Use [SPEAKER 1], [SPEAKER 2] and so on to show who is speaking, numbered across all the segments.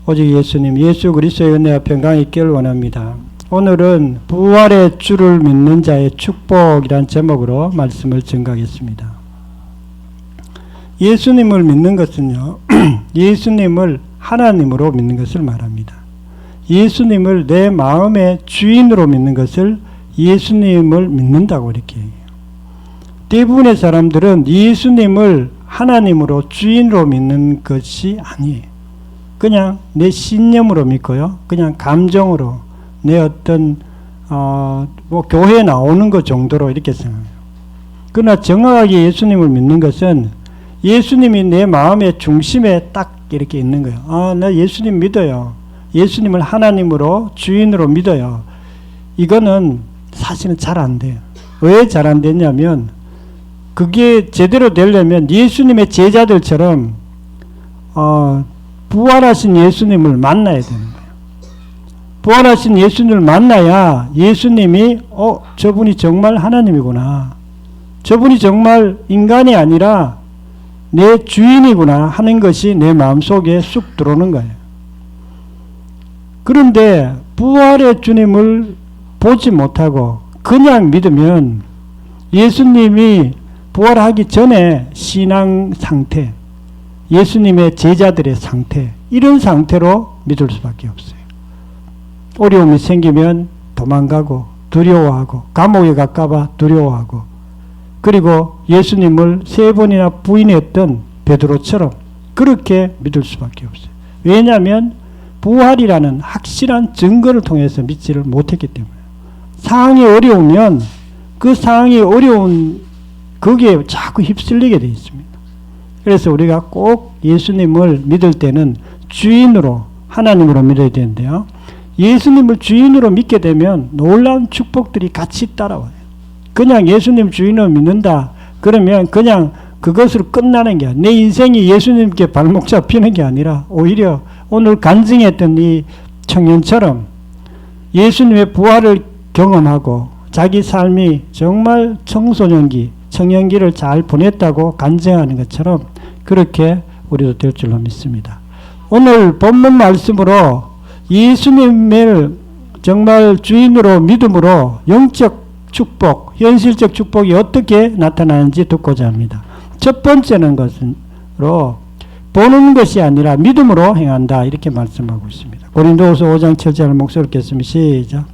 [SPEAKER 1] 오직 예수님, 예수 그리스도의 은혜와 평강이 있기를 원합니다. 오늘은 부활의 주를 믿는 자의 축복이란 제목으로 말씀을 전가하겠습니다. 예수님을 믿는 것은요, 예수님을 하나님으로 믿는 것을 말합니다. 예수님을 내 마음의 주인으로 믿는 것을 예수님을 믿는다고 이렇게 얘기해요. 대부분의 사람들은 예수님을 하나님으로 주인으로 믿는 것이 아니에요. 그냥 내 신념으로 믿고요. 그냥 감정으로 내 어떤 뭐 교회에 나오는 것 정도로 이렇게 생각해요. 그러나 정확하게 예수님을 믿는 것은 예수님이 내 마음의 중심에 딱 이렇게 있는 거예요. 나 예수님 믿어요. 예수님을 하나님으로 주인으로 믿어요. 이거는 사실은 잘 안 돼요. 왜 잘 안 되냐면 그게 제대로 되려면 예수님의 제자들처럼 부활하신 예수님을 만나야 되는 거예요. 부활하신 예수님을 만나야 예수님이 저분이 정말 하나님이구나. 저분이 정말 인간이 아니라 내 주인이구나 하는 것이 내 마음속에 쑥 들어오는 거예요. 그런데 부활의 주님을 보지 못하고 그냥 믿으면 예수님이 부활하기 전에 신앙 상태, 예수님의 제자들의 상태, 이런 상태로 믿을 수밖에 없어요. 어려움이 생기면 도망가고 두려워하고 감옥에 갈까봐 두려워하고, 그리고 예수님을 3번이나 부인했던 베드로처럼 그렇게 믿을 수밖에 없어요. 왜냐하면 부활이라는 확실한 증거를 통해서 믿지를 못했기 때문에. 상황이 어려우면 그 상황이 어려운 거기에 자꾸 휩쓸리게 되어 있습니다. 그래서 우리가 꼭 예수님을 믿을 때는 주인으로, 하나님으로 믿어야 되는데요. 예수님을 주인으로 믿게 되면 놀라운 축복들이 같이 따라와요. 그냥 예수님 주인으로 믿는다 그러면 그냥 그것으로 끝나는 게 아니라 내 인생이 예수님께 발목 잡히는 게 아니라 오히려 오늘 간증했던 이 청년처럼 예수님의 부활을 경험하고 자기 삶이 정말 청소년기, 청년기를 잘 보냈다고 간증하는 것처럼 그렇게 우리도 될 줄로 믿습니다. 오늘 본문 말씀으로 예수님을 정말 주인으로 믿음으로 영적 축복, 현실적 축복이 어떻게 나타나는지 듣고자 합니다. 첫 번째는 것으로 보는 것이 아니라 믿음으로 행한다 이렇게 말씀하고 있습니다. 고린도후서 5장 7절을 목소리로 읽겠습니다. 시작.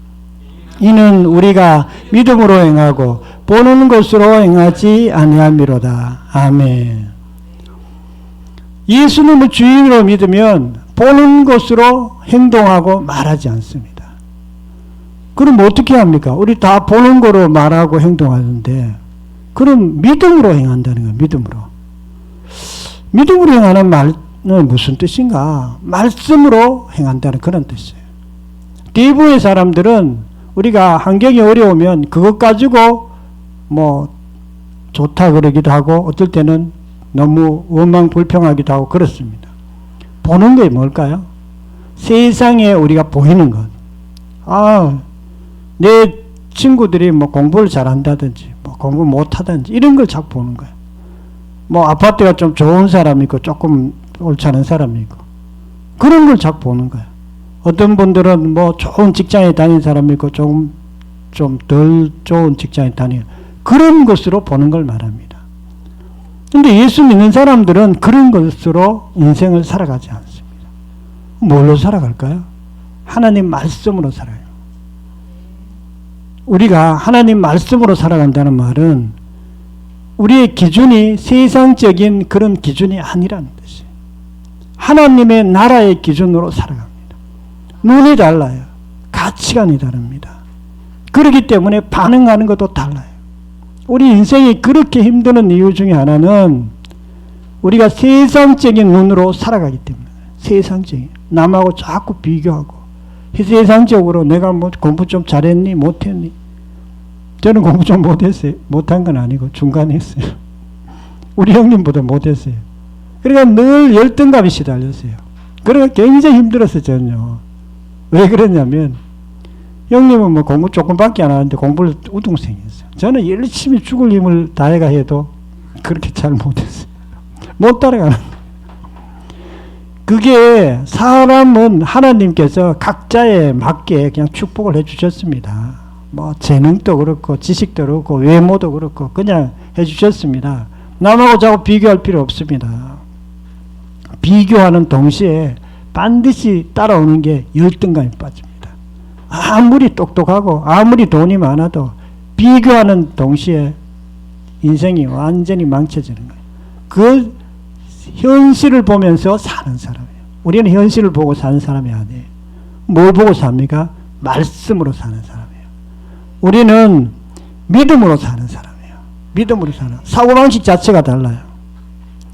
[SPEAKER 1] 이는 우리가 믿음으로 행하고 보는 것으로 행하지 아니함이로다. 아멘. 예수님을 주인으로 믿으면 보는 것으로 행동하고 말하지 않습니다. 그럼 어떻게 합니까? 우리 다 보는 거로 말하고 행동하는데, 그럼 믿음으로 행한다는 거예요. 믿음으로. 믿음으로 행하는 말은 무슨 뜻인가? 말씀으로 행한다는 그런 뜻이에요. 대부분의 사람들은 우리가 환경이 어려우면 그것 가지고 뭐 좋다 그러기도 하고 어떨 때는 너무 원망 불평하기도 하고 그렇습니다. 보는 게 뭘까요? 세상에 우리가 보이는 것. 내 친구들이 뭐 공부를 잘한다든지 뭐 공부 못하든지 이런 걸 자꾸 보는 거예요. 뭐 아파트가 좀 좋은 사람이 있고 조금 옳지 않은 사람이 있고 그런 걸 자꾸 보는 거예요. 어떤 분들은 뭐 좋은 직장에 다니는 사람이 있고 좀 덜 좋은 직장에 다니는 그런 것으로 보는 걸 말합니다. 근데 예수 믿는 사람들은 그런 것으로 인생을 살아가지 않습니다. 뭘로 살아갈까요? 하나님 말씀으로 살아요. 우리가 하나님 말씀으로 살아간다는 말은 우리의 기준이 세상적인 그런 기준이 아니라는 뜻이에요. 하나님의 나라의 기준으로 살아갑니다. 눈이 달라요. 가치관이 다릅니다. 그렇기 때문에 반응하는 것도 달라요. 우리 인생이 그렇게 힘드는 이유 중에 하나는 우리가 세상적인 눈으로 살아가기 때문에. 세상적인. 남하고 자꾸 비교하고 세상적으로 내가 뭐 공부 좀 잘했니 못했니. 저는 공부 좀 못했어요. 못한 건 아니고 중간에 했어요. 우리 형님보다 못했어요. 그러니까 늘 열등감이 시달렸어요. 그러니까 굉장히 힘들었어요. 저는요. 왜 그랬냐면 형님은 뭐 공부 조금밖에 안 하는데 공부를 우등생이었어요. 저는 열심히 죽을 힘을 다해가 해도 그렇게 잘 못했어요. 못 따라가는 거예요. 그게 사람은 하나님께서 각자에 맞게 그냥 축복을 해주셨습니다. 뭐 재능도 그렇고 지식도 그렇고 외모도 그렇고 그냥 해주셨습니다. 남하고 자꾸 비교할 필요 없습니다. 비교하는 동시에 반드시 따라오는 게 열등감이 빠집니다. 아무리 똑똑하고 아무리 돈이 많아도 비교하는 동시에 인생이 완전히 망쳐지는 거예요. 그 현실을 보면서 사는 사람이에요. 우리는 현실을 보고 사는 사람이 아니에요. 뭘 보고 삽니까? 말씀으로 사는 사람이에요. 우리는 믿음으로 사는 사람이에요. 믿음으로 사는 사고방식 자체가 달라요.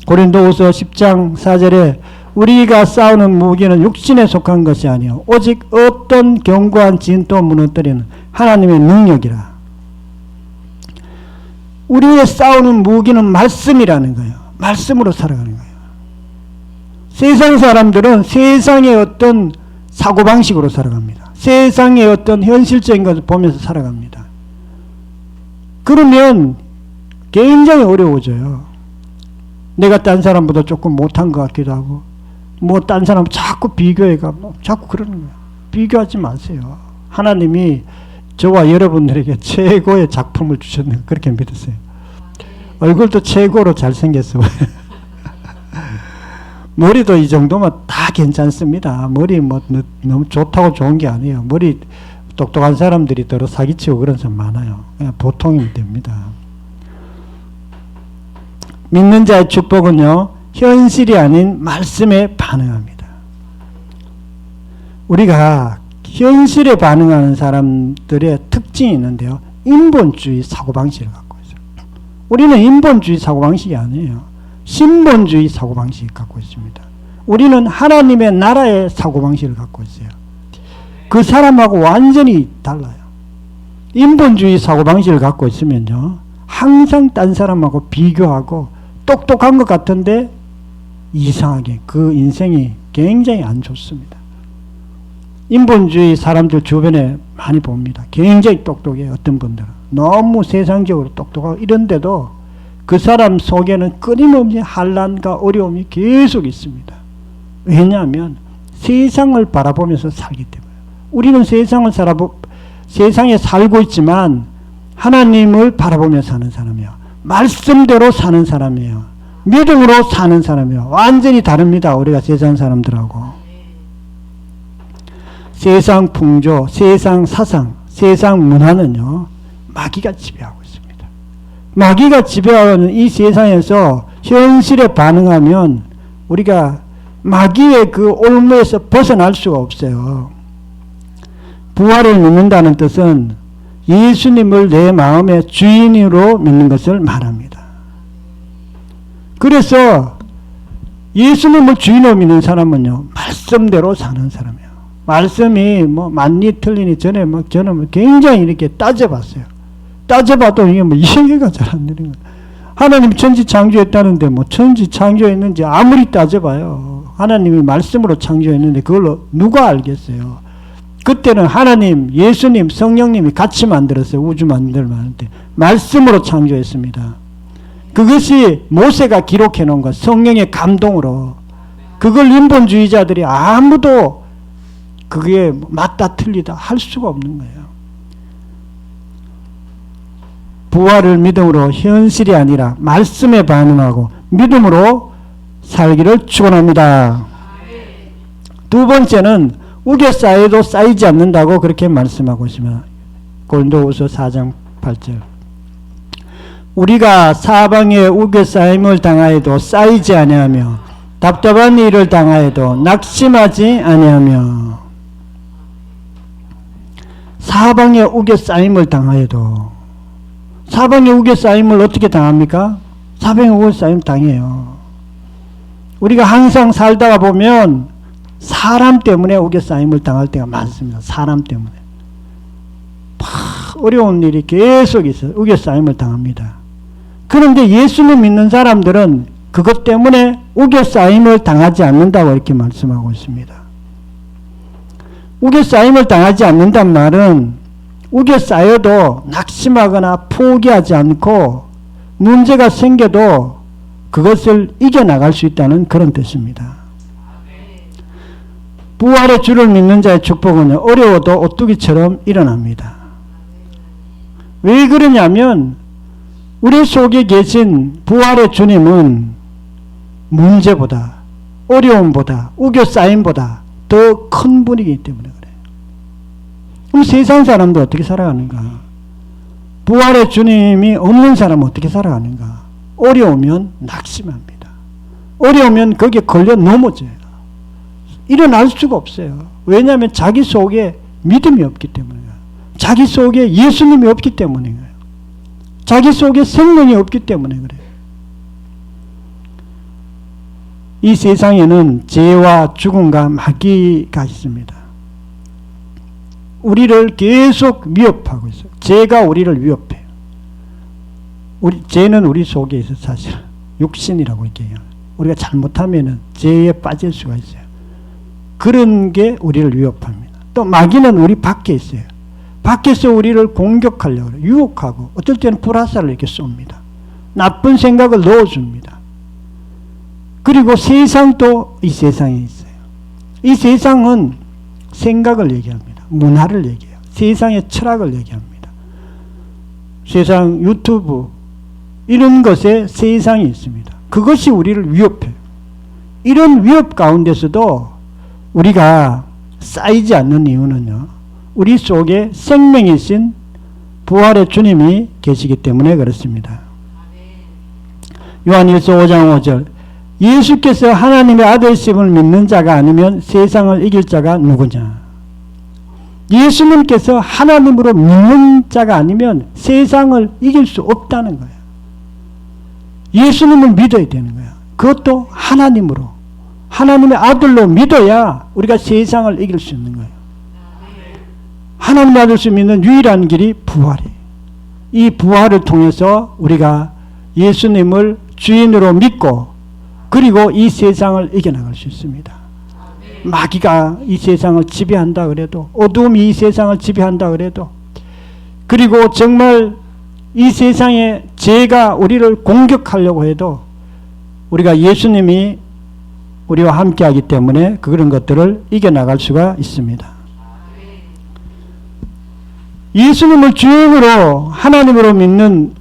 [SPEAKER 1] 고린도후서 10장 4절에 우리가 싸우는 무기는 육신에 속한 것이 아니요 오직 어떤 견고한 진토 무너뜨리는 하나님의 능력이라. 우리의 싸우는 무기는 말씀이라는 거예요. 말씀으로 살아가는 거예요. 세상 사람들은 세상의 어떤 사고방식으로 살아갑니다. 세상의 어떤 현실적인 것을 보면서 살아갑니다. 그러면 굉장히 어려워져요. 내가 딴 사람보다 조금 못한 것 같기도 하고 뭐 딴 사람 자꾸 비교해가 자꾸 그러는 거예요. 비교하지 마세요. 하나님이 저와 여러분들에게 최고의 작품을 주셨는 그렇게 믿으세요. 얼굴도 최고로 잘생겼어. 머리도 이 정도면 다 괜찮습니다. 머리 뭐 너무 좋다고 좋은 게 아니에요. 머리 똑똑한 사람들이 더러 사기치고 그런 사람 많아요. 그냥 보통이면 됩니다. 믿는 자의 축복은요, 현실이 아닌 말씀에 반응합니다. 우리가 현실에 반응하는 사람들의 특징이 있는데요. 인본주의 사고방식을 갖고 있어요. 우리는 인본주의 사고방식이 아니에요. 신본주의 사고방식을 갖고 있습니다. 우리는 하나님의 나라의 사고방식을 갖고 있어요. 그 사람하고 완전히 달라요. 인본주의 사고방식을 갖고 있으면요, 항상 딴 사람하고 비교하고 똑똑한 것 같은데 이상하게 그 인생이 굉장히 안 좋습니다. 인본주의 사람들 주변에 많이 봅니다. 굉장히 똑똑해요. 어떤 분들은 너무 세상적으로 똑똑하고 이런데도 그 사람 속에는 끊임없이 환난과 어려움이 계속 있습니다. 왜냐하면 세상을 바라보면서 살기 때문에. 우리는 세상에 살고 있지만 하나님을 바라보며 사는 사람이에요. 말씀대로 사는 사람이에요. 믿음으로 사는 사람이에요. 완전히 다릅니다. 우리가 세상 사람들하고. 세상 풍조, 세상 사상, 세상 문화는요, 마귀가 지배하고 있습니다. 마귀가 지배하는 이 세상에서 현실에 반응하면 우리가 마귀의 그 올무에서 벗어날 수가 없어요. 부활을 믿는다는 뜻은 예수님을 내 마음의 주인으로 믿는 것을 말합니다. 그래서 예수님을 주인으로 믿는 사람은요, 말씀대로 사는 사람이에요. 말씀이 뭐 맞니 틀리니 저는 굉장히 이렇게 따져봤어요. 따져봐도 이게 뭐 이해가 잘 안 되는 거예요. 하나님 천지 창조했다는데 뭐 천지 창조했는지 아무리 따져봐요. 하나님이 말씀으로 창조했는데 그걸 누가 알겠어요. 그때는 하나님, 예수님, 성령님이 같이 만들었어요. 우주 만들었는데 말씀으로 창조했습니다. 그것이 모세가 기록해 놓은 것, 성령의 감동으로. 그걸 인본주의자들이 아무도 그게 맞다 틀리다 할 수가 없는 거예요. 부활을 믿음으로 현실이 아니라 말씀에 반응하고 믿음으로 살기를 축원합니다. 두 번째는 우겨 쌓여도 쌓이지 않는다고 그렇게 말씀하고 있습니다. 고린도후서 4장 8절. 우리가 사방에 우겨 쌓임을 당하여도 쌓이지 아니하며 답답한 일을 당하여도 낙심하지 아니하며. 사방에 우겨 쌓임을 당하여도. 사방에 우겨 쌓임을 어떻게 당합니까? 사방에 우겨 쌓임 당해요. 우리가 항상 살다가 보면 사람 때문에 우겨 쌓임을 당할 때가 많습니다. 사람 때문에. 어려운 일이 계속 있어요. 우겨 쌓임을 당합니다. 그런데 예수님 믿는 사람들은 그것 때문에 우겨 쌓임을 당하지 않는다고 이렇게 말씀하고 있습니다. 우겨 쌓임을 당하지 않는단 말은 우겨 쌓여도 낙심하거나 포기하지 않고 문제가 생겨도 그것을 이겨나갈 수 있다는 그런 뜻입니다. 부활의 주를 믿는 자의 축복은 어려워도 오뚜기처럼 일어납니다. 왜 그러냐면 우리 속에 계신 부활의 주님은 문제보다, 어려움보다, 우겨싸임보다 더 큰 분이기 때문에 그래요. 그럼 세상 사람도 어떻게 살아가는가? 부활의 주님이 없는 사람은 어떻게 살아가는가? 어려우면 낙심합니다. 어려우면 거기에 걸려 넘어져요. 일어날 수가 없어요. 왜냐하면 자기 속에 믿음이 없기 때문이에요. 자기 속에 예수님이 없기 때문이에요. 자기 속에 생명이 없기 때문에 그래요. 이 세상에는 죄와 죽음과 마귀가 있습니다. 우리를 계속 위협하고 있어요. 죄가 우리를 위협해요. 죄는 우리 속에 있어요. 사실 육신이라고 얘기해요. 우리가 잘못하면 죄에 빠질 수가 있어요. 그런 게 우리를 위협합니다. 또 마귀는 우리 밖에 있어요. 밖에서 우리를 공격하려고 해요. 유혹하고 어떨 때는 불화살을 이렇게 쏩니다. 나쁜 생각을 넣어줍니다. 그리고 세상도 이 세상에 있어요. 이 세상은 생각을 얘기합니다. 문화를 얘기해요. 세상의 철학을 얘기합니다. 세상 유튜브 이런 것에 세상이 있습니다. 그것이 우리를 위협해요. 이런 위협 가운데서도 우리가 쌓이지 않는 이유는요. 우리 속에 생명이신 부활의 주님이 계시기 때문에 그렇습니다. 요한일서 5장 5절 예수께서 하나님의 아들심을 믿는 자가 아니면 세상을 이길 자가 누구냐. 예수님께서 하나님으로 믿는 자가 아니면 세상을 이길 수 없다는 거예요. 예수님을 믿어야 되는 거예요. 그것도 하나님으로. 하나님의 아들로 믿어야 우리가 세상을 이길 수 있는 거예요. 하나님의 아들을 믿는 유일한 길이 부활이에요. 이 부활을 통해서 우리가 예수님을 주인으로 믿고 그리고 이 세상을 이겨나갈 수 있습니다. 마귀가 이 세상을 지배한다 그래도 어둠이 이 세상을 지배한다 그래도 그리고 정말 이 세상에 죄가 우리를 공격하려고 해도 우리가 예수님이 우리와 함께하기 때문에 그런 것들을 이겨나갈 수가 있습니다. 예수님을 주인으로 하나님으로 믿는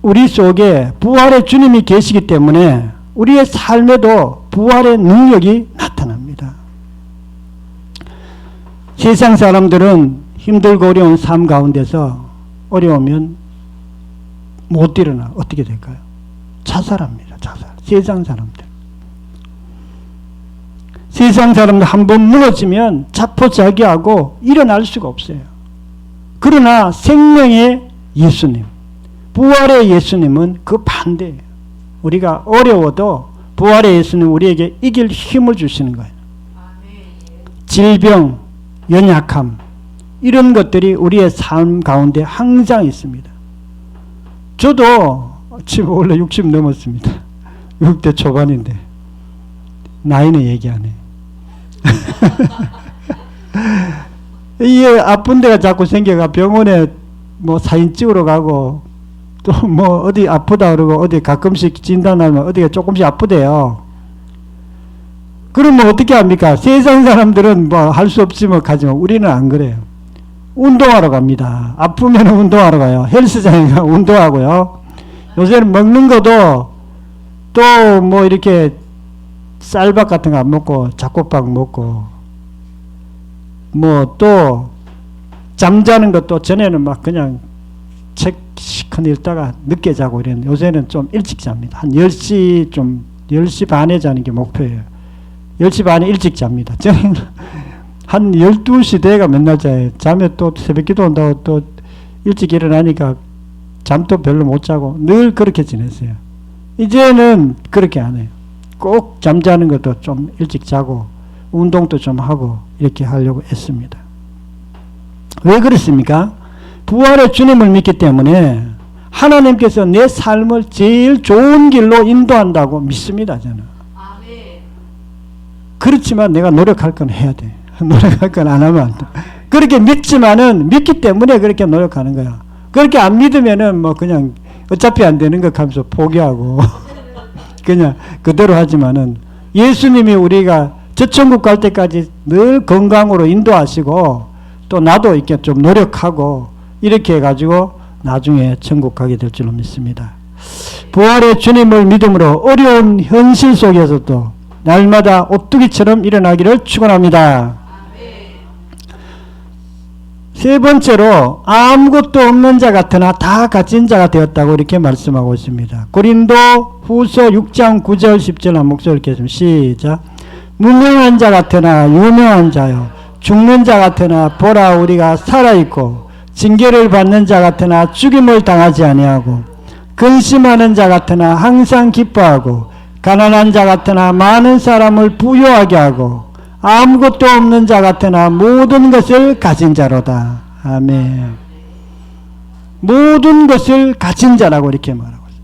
[SPEAKER 1] 우리 속에 부활의 주님이 계시기 때문에 우리의 삶에도 부활의 능력이 나타납니다. 세상 사람들은 힘들고 어려운 삶 가운데서 어려우면 못 일어나 어떻게 될까요? 자살합니다. 자살. 세상 사람들. 세상 사람들 한번 무너지면 자포자기하고 일어날 수가 없어요. 그러나 생명의 예수님, 부활의 예수님은 그 반대예요. 우리가 어려워도 부활의 예수님 우리에게 이길 힘을 주시는 거예요. 질병, 연약함 이런 것들이 우리의 삶 가운데 항상 있습니다. 저도 지금 원래 60 넘었습니다. 60대 초반인데 나이는 얘기 안 해. 이게 아픈 데가 자꾸 생겨가 병원에 뭐 사진 찍으러 가고 또 뭐 어디 아프다 그러고 어디 가끔씩 진단하면 어디가 조금씩 아프대요. 그러면 어떻게 합니까? 세상 사람들은 뭐 할 수 없지만 가지만 우리는 안 그래요. 운동하러 갑니다. 아프면 운동하러 가요. 헬스장에 가 운동하고요. 요새는 먹는 것도 또 뭐 이렇게 쌀밥 같은 거 안 먹고 잡곡밥 먹고 뭐 또 잠자는 것도 전에는 막 그냥 책 시큰 읽다가 늦게 자고 이랬는데 요새는 좀 일찍 잡니다. 한 10시 10시 반에 자는 게 목표예요. 10시 반에 일찍 잡니다. 저는 한 12시 대가 맨날 자요. 자면 또 새벽기도 온다고 또 일찍 일어나니까 잠도 별로 못 자고 늘 그렇게 지냈어요. 이제는 그렇게 안 해요. 꼭 잠자는 것도 좀 일찍 자고 운동도 좀 하고 이렇게 하려고 했습니다. 왜 그렇습니까? 부활의 주님을 믿기 때문에 하나님께서 내 삶을 제일 좋은 길로 인도한다고 믿습니다. 저는. 그렇지만 내가 노력할 건 해야 돼. 노력할 건 안 하면 안 돼. 그렇게 믿지만은 믿기 때문에 그렇게 노력하는 거야. 그렇게 안 믿으면은 뭐 그냥 어차피 안 되는 것 하면서 포기하고 그냥 그대로 하지만은 예수님이 우리가 저 천국 갈 때까지 늘 건강으로 인도하시고 또 나도 이렇게 좀 노력하고 이렇게 해가지고 나중에 천국 가게 될 줄로 믿습니다. 부활의 주님을 믿음으로 어려운 현실 속에서도 날마다 오뚜기처럼 일어나기를 축원합니다. 세 번째로 아무것도 없는 자 같으나 다 가진 자가 되었다고 이렇게 말씀하고 있습니다. 고린도 후서 6장 9절 10절 한 목소리 읽겠습니다. 시작. 무명한 자 같으나 유명한 자요 죽는 자 같으나 보라 우리가 살아있고 징계를 받는 자 같으나 죽임을 당하지 아니하고 근심하는 자 같으나 항상 기뻐하고 가난한 자 같으나 많은 사람을 부유하게 하고 아무것도 없는 자 같으나 모든 것을 가진 자로다. 아멘. 모든 것을 가진 자라고 이렇게 말하고 있어요.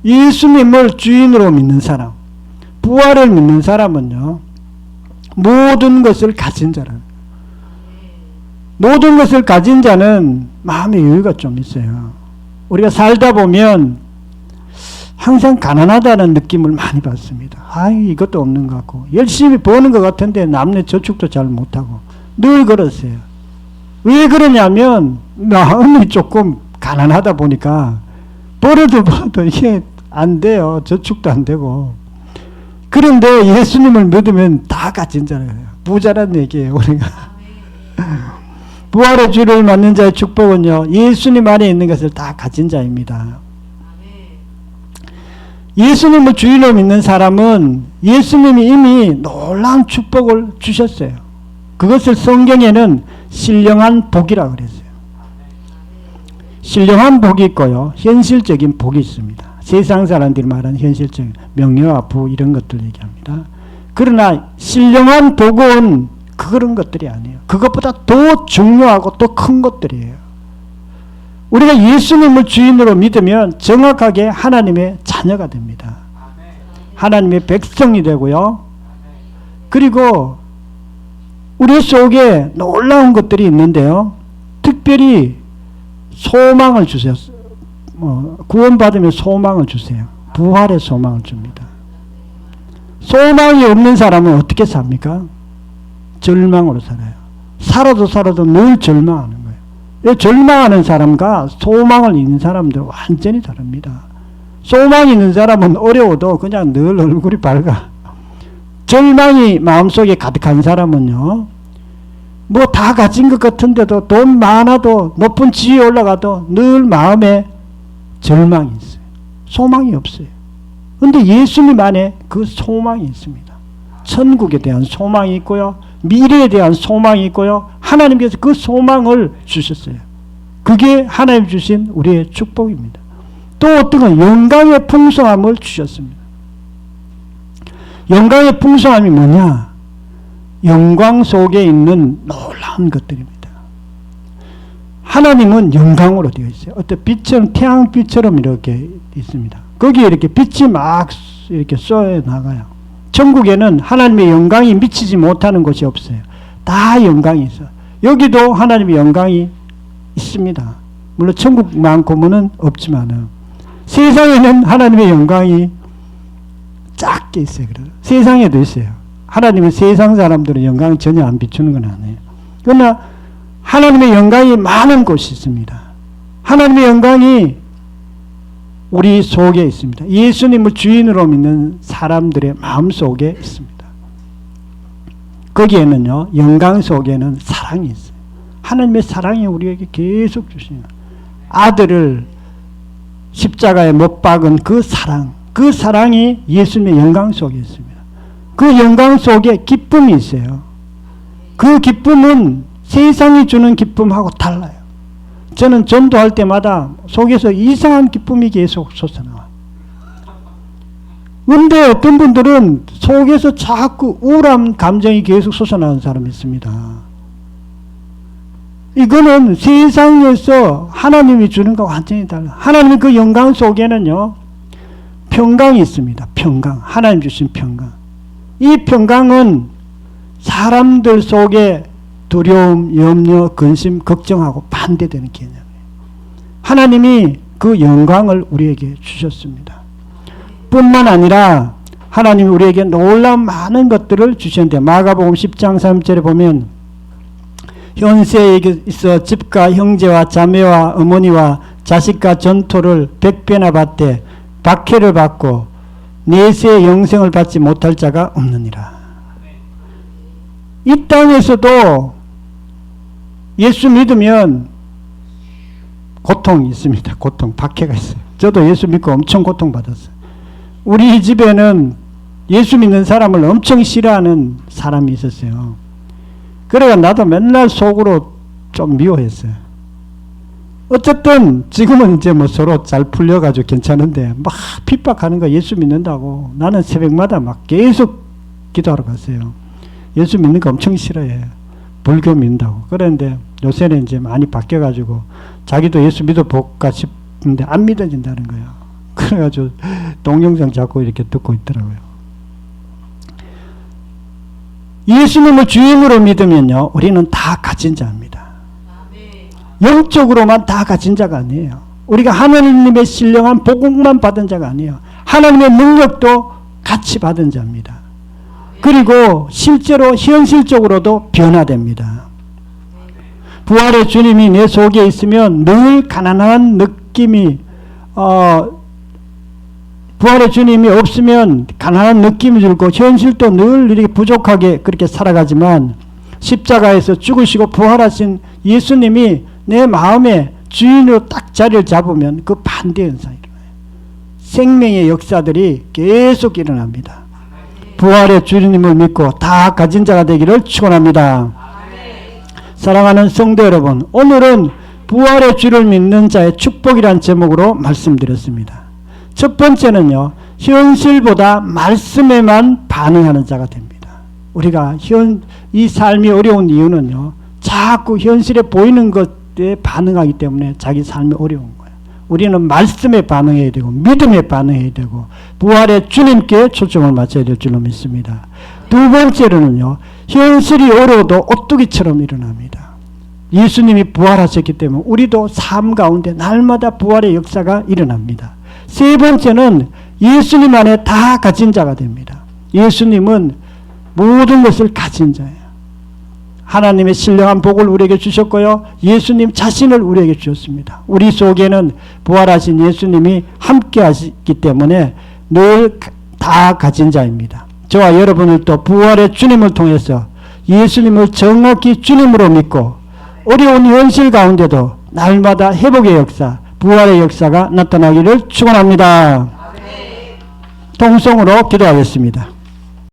[SPEAKER 1] 예수님을 주인으로 믿는 사람, 부활을 믿는 사람은요, 모든 것을 가진 자라는. 모든 것을 가진 자는 마음의 여유가 좀 있어요. 우리가 살다 보면 항상 가난하다는 느낌을 많이 받습니다. 이것도 없는 것 같고 열심히 버는 것 같은데 남의 저축도 잘 못하고 늘 그러세요. 왜 그러냐면 마음이 조금 가난하다 보니까 벌어도 이게 안 돼요. 저축도 안 되고. 그런데 예수님을 믿으면 다 가진 자예요. 부자란 얘기예요. 우리가 부활의 주를 맞는 자의 축복은요, 예수님 안에 있는 것을 다 가진 자입니다. 예수님을 주인으로 믿는 사람은 예수님이 이미 놀라운 축복을 주셨어요. 그것을 성경에는 신령한 복이라고 그랬어요. 신령한 복이 있고요, 현실적인 복이 있습니다. 세상 사람들이 말하는 현실적인 명예와 부 이런 것들 얘기합니다. 그러나 신령한 복은 그런 것들이 아니에요. 그것보다 더 중요하고 더 큰 것들이에요. 우리가 예수님을 주인으로 믿으면 정확하게 하나님의 자녀가 됩니다. 하나님의 백성이 되고요. 그리고 우리 속에 놀라운 것들이 있는데요. 특별히 소망을 주세요. 구원받으면 소망을 주세요. 부활의 소망을 줍니다. 소망이 없는 사람은 어떻게 삽니까? 절망으로 살아요. 살아도 늘 절망하는 거예요. 절망하는 사람과 소망을 있는 사람들은 완전히 다릅니다. 소망이 있는 사람은 어려워도 그냥 늘 얼굴이 밝아. 절망이 마음속에 가득한 사람은요, 뭐 다 가진 것 같은데도 돈 많아도 높은 지위에 올라가도 늘 마음에 절망이 있어요. 소망이 없어요. 그런데 예수님 안에 그 소망이 있습니다. 천국에 대한 소망이 있고요, 미래에 대한 소망이 있고요, 하나님께서 그 소망을 주셨어요. 그게 하나님 주신 우리의 축복입니다. 또 어떤 건 영광의 풍성함을 주셨습니다. 영광의 풍성함이 뭐냐? 영광 속에 있는 놀라운 것들입니다. 하나님은 영광으로 되어 있어요. 어떤 빛처럼, 태양빛처럼 이렇게 있습니다. 거기에 이렇게 빛이 막 이렇게 쏘여 나가요. 천국에는 하나님의 영광이 미치지 못하는 곳이 없어요. 다 영광이 있어요. 여기도 하나님의 영광이 있습니다. 물론 천국만큼은 없지만은 세상에는 하나님의 영광이 작게 있어요. 세상에도 있어요. 하나님은 세상 사람들은 영광을 전혀 안 비추는 건 아니에요. 그러나 하나님의 영광이 많은 곳이 있습니다. 하나님의 영광이 우리 속에 있습니다. 예수님을 주인으로 믿는 사람들의 마음 속에 있습니다. 거기에는요, 영광 속에는 사랑이 있어요. 하나님의 사랑이 우리에게 계속 주시는 아들을 십자가에 못 박은 그 사랑, 그 사랑이 예수님의 영광 속에 있습니다. 그 영광 속에 기쁨이 있어요. 그 기쁨은 세상이 주는 기쁨하고 달라요. 저는 전도할 때마다 속에서 이상한 기쁨이 계속 솟아나와요. 그런데 어떤 분들은 속에서 자꾸 우울한 감정이 계속 솟아나는 사람이 있습니다. 이거는 세상에서 하나님이 주는 것과 완전히 달라요. 하나님의 그 영광 속에는요, 평강이 있습니다. 평강. 하나님 주신 평강. 이 평강은 사람들 속에 두려움, 염려, 근심, 걱정하고 반대되는 개념이에요. 하나님이 그 영광을 우리에게 주셨습니다. 뿐만 아니라 하나님이 우리에게 놀라운 많은 것들을 주셨는데 마가복음 10장 3절에 보면 현세에 있어 집과 형제와 자매와 어머니와 자식과 전토를 100배나 받되 박해를 받고 내세의 영생을 받지 못할 자가 없느니라. 이 땅에서도 예수 믿으면 고통이 있습니다. 고통, 박해가 있어요. 저도 예수 믿고 엄청 고통받았어요. 우리 집에는 예수 믿는 사람을 엄청 싫어하는 사람이 있었어요. 그래가 나도 맨날 속으로 좀 미워했어요. 어쨌든 지금은 이제 뭐 서로 잘 풀려가지고 괜찮은데 막 핍박하는 거 예수 믿는다고 나는 새벽마다 막 계속 기도하러 갔어요. 예수 믿는 거 엄청 싫어해요. 불교 믿는다고. 그런데 요새는 이제 많이 바뀌어가지고 자기도 예수 믿어볼까 싶은데 안 믿어진다는 거예요. 그래가지고 동영상 자꾸 이렇게 듣고 있더라고요. 예수님을 주인으로 믿으면요, 우리는 다 가진 자입니다. 영적으로만 다 가진 자가 아니에요. 우리가 하나님의 신령한 복음만 받은 자가 아니에요. 하나님의 능력도 같이 받은 자입니다. 그리고 실제로 현실적으로도 변화됩니다. 부활의 주님이 내 속에 있으면 늘 가난한 느낌이 부활의 주님이 없으면 가난한 느낌이 들고 현실도 늘 이렇게 부족하게 그렇게 살아가지만 십자가에서 죽으시고 부활하신 예수님이 내 마음에 주인으로 딱 자리를 잡으면 그 반대 현상이 일어나요. 생명의 역사들이 계속 일어납니다. 부활의 주님을 믿고 다 가진 자가 되기를 축원합니다. 사랑하는 성도 여러분, 오늘은 부활의 주를 믿는 자의 축복이란 제목으로 말씀드렸습니다. 첫 번째는요, 현실보다 말씀에만 반응하는 자가 됩니다. 우리가 이 삶이 어려운 이유는요, 자꾸 현실에 보이는 것에 반응하기 때문에 자기 삶이 어려운 거예요. 우리는 말씀에 반응해야 되고 믿음에 반응해야 되고 부활의 주님께 초점을 맞춰야 될 줄로 믿습니다. 두 번째로는요, 현실이 어려워도 오뚜기처럼 일어납니다. 예수님이 부활하셨기 때문에 우리도 삶 가운데 날마다 부활의 역사가 일어납니다. 세 번째는 예수님 안에 다 가진 자가 됩니다. 예수님은 모든 것을 가진 자예요. 하나님의 신령한 복을 우리에게 주셨고요, 예수님 자신을 우리에게 주셨습니다. 우리 속에는 부활하신 예수님이 함께 하시기 때문에 늘 다 가진 자입니다. 저와 여러분들도 부활의 주님을 통해서 예수님을 정확히 주님으로 믿고 어려운 현실 가운데도 날마다 회복의 역사, 부활의 역사가 나타나기를 축원합니다. 통성으로 기도하겠습니다.